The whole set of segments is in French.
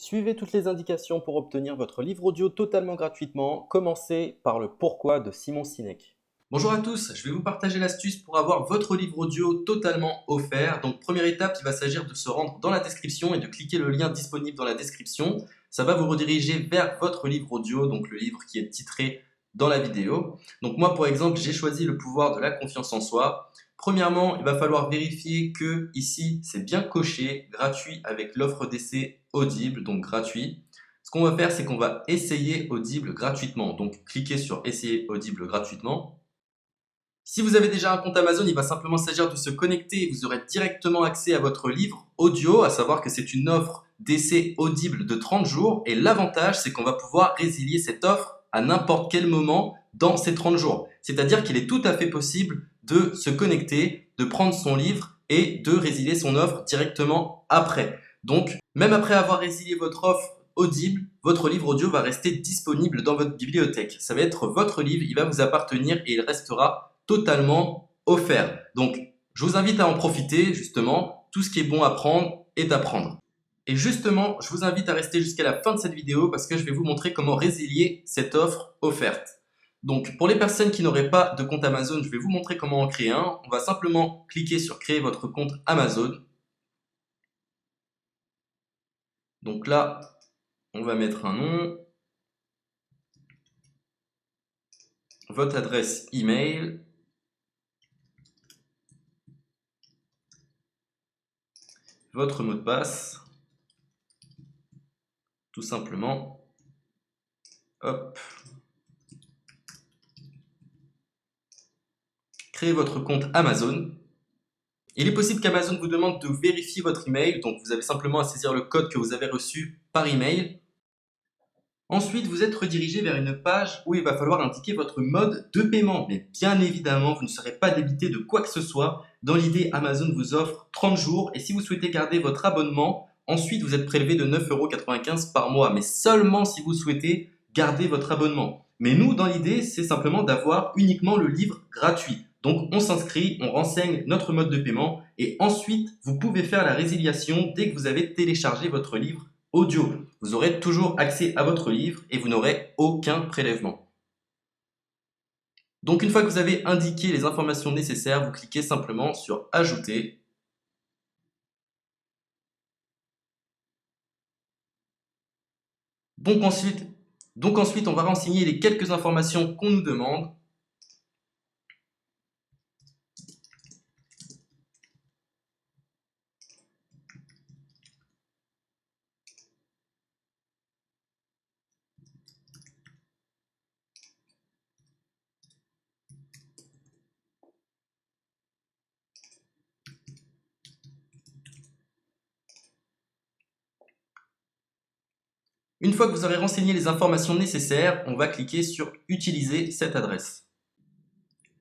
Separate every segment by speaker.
Speaker 1: Suivez toutes les indications pour obtenir votre livre audio totalement gratuitement. Commencez par le pourquoi de Simon Sinek.
Speaker 2: Bonjour à tous, je vais vous partager l'astuce pour avoir votre livre audio totalement offert. Donc première étape, il va s'agir de se rendre dans la description et de cliquer le lien disponible dans la description. Ça va vous rediriger vers votre livre audio, donc le livre qui est titré dans la vidéo. Donc moi par exemple, j'ai choisi le pouvoir de la confiance en soi. Premièrement, il va falloir vérifier que ici c'est bien coché, gratuit avec l'offre d'essai Audible, donc gratuit. Ce qu'on va faire, c'est qu'on va essayer Audible gratuitement. Donc cliquez sur essayer Audible gratuitement. Si vous avez déjà un compte Amazon, il va simplement s'agir de se connecter et vous aurez directement accès à votre livre audio, à savoir que c'est une offre d'essai Audible de 30 jours et l'avantage c'est qu'on va pouvoir résilier cette offre à n'importe quel moment dans ces 30 jours. C'est-à-dire qu'il est tout à fait possible de se connecter, de prendre son livre et de résilier son offre directement après. Donc, même après avoir résilié votre offre Audible, votre livre audio va rester disponible dans votre bibliothèque. Ça va être votre livre, il va vous appartenir et il restera totalement offert. Donc, je vous invite à en profiter, justement. Tout ce qui est bon à prendre est à prendre. Et justement, je vous invite à rester jusqu'à la fin de cette vidéo parce que je vais vous montrer comment résilier cette offre offerte. Donc, pour les personnes qui n'auraient pas de compte Amazon, je vais vous montrer comment en créer un. On va simplement cliquer sur créer votre compte Amazon. Donc là, on va mettre un nom, votre adresse email, votre mot de passe, tout simplement. Hop. Créez votre compte Amazon. Il est possible qu'Amazon vous demande de vérifier votre email, donc vous avez simplement à saisir le code que vous avez reçu par email. Ensuite, vous êtes redirigé vers une page où il va falloir indiquer votre mode de paiement. Mais bien évidemment, vous ne serez pas débité de quoi que ce soit. Dans l'idée, Amazon vous offre 30 jours et si vous souhaitez garder votre abonnement, ensuite vous êtes prélevé de 9,95 € par mois, mais seulement si vous souhaitez garder votre abonnement. Mais nous, dans l'idée, c'est simplement d'avoir uniquement le livre gratuit. Donc on s'inscrit, on renseigne notre mode de paiement et ensuite vous pouvez faire la résiliation dès que vous avez téléchargé votre livre audio. Vous aurez toujours accès à votre livre et vous n'aurez aucun prélèvement. Donc une fois que vous avez indiqué les informations nécessaires, vous cliquez simplement sur Ajouter. Donc ensuite, on va renseigner les quelques informations qu'on nous demande. Une fois que vous aurez renseigné les informations nécessaires, on va cliquer sur Utiliser cette adresse.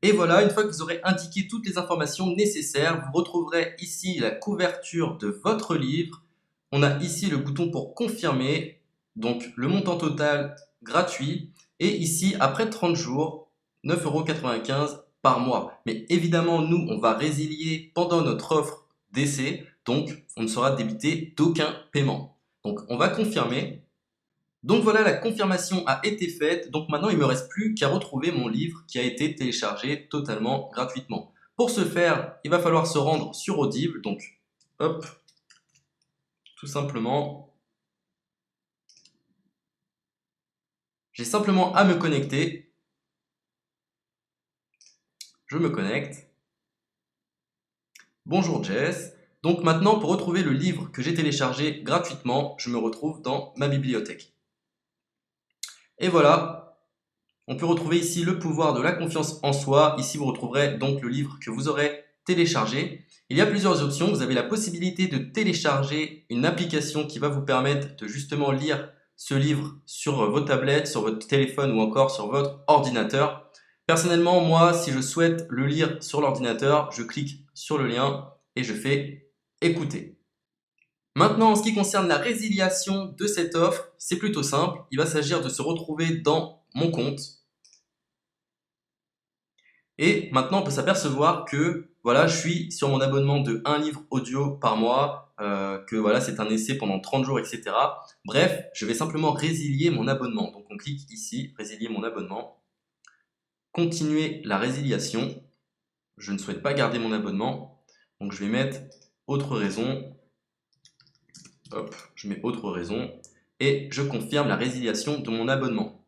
Speaker 2: Et voilà, une fois que vous aurez indiqué toutes les informations nécessaires, vous retrouverez ici la couverture de votre livre. On a ici le bouton pour confirmer, donc le montant total gratuit. Et ici, après 30 jours, 9,95 € par mois. Mais évidemment, nous, on va résilier pendant notre offre d'essai, donc on ne sera débité d'aucun paiement. Donc on va confirmer. Donc voilà, la confirmation a été faite. Donc maintenant, il ne me reste plus qu'à retrouver mon livre qui a été téléchargé totalement gratuitement. Pour ce faire, il va falloir se rendre sur Audible. Donc, hop, tout simplement. J'ai simplement à me connecter. Je me connecte. Bonjour Jess. Donc maintenant, pour retrouver le livre que j'ai téléchargé gratuitement, je me retrouve dans ma bibliothèque. Et voilà, on peut retrouver ici le pouvoir de la confiance en soi. Ici, vous retrouverez donc le livre que vous aurez téléchargé. Il y a plusieurs options. Vous avez la possibilité de télécharger une application qui va vous permettre de justement lire ce livre sur vos tablettes, sur votre téléphone ou encore sur votre ordinateur. Personnellement, moi, si je souhaite le lire sur l'ordinateur, je clique sur le lien et je fais écouter. Maintenant, en ce qui concerne la résiliation de cette offre, c'est plutôt simple. Il va s'agir de se retrouver dans mon compte. Et maintenant, on peut s'apercevoir que voilà, je suis sur mon abonnement de 1 livre audio par mois, que voilà, c'est un essai pendant 30 jours, etc. Bref, je vais simplement résilier mon abonnement. Donc on clique ici, résilier mon abonnement, continuer la résiliation. Je ne souhaite pas garder mon abonnement, donc je vais mettre autre raison. Hop, je mets autre raison et je confirme la résiliation de mon abonnement.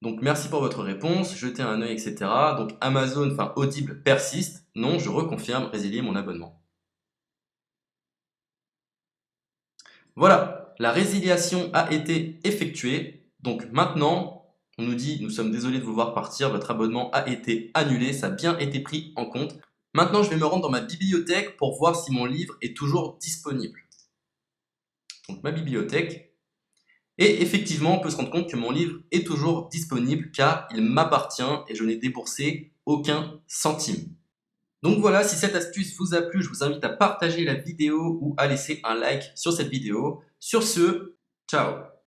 Speaker 2: Donc merci pour votre réponse, jetez un œil, etc. Donc Amazon, enfin Audible persiste. Non, je reconfirme, résilier mon abonnement. Voilà, la résiliation a été effectuée. Donc maintenant, on nous dit, nous sommes désolés de vous voir partir, votre abonnement a été annulé, ça a bien été pris en compte. Maintenant, je vais me rendre dans ma bibliothèque pour voir si mon livre est toujours disponible. Donc ma bibliothèque. Et effectivement, on peut se rendre compte que mon livre est toujours disponible car il m'appartient et je n'ai déboursé aucun centime. Donc voilà, si cette astuce vous a plu, je vous invite à partager la vidéo ou à laisser un like sur cette vidéo. Sur ce, ciao!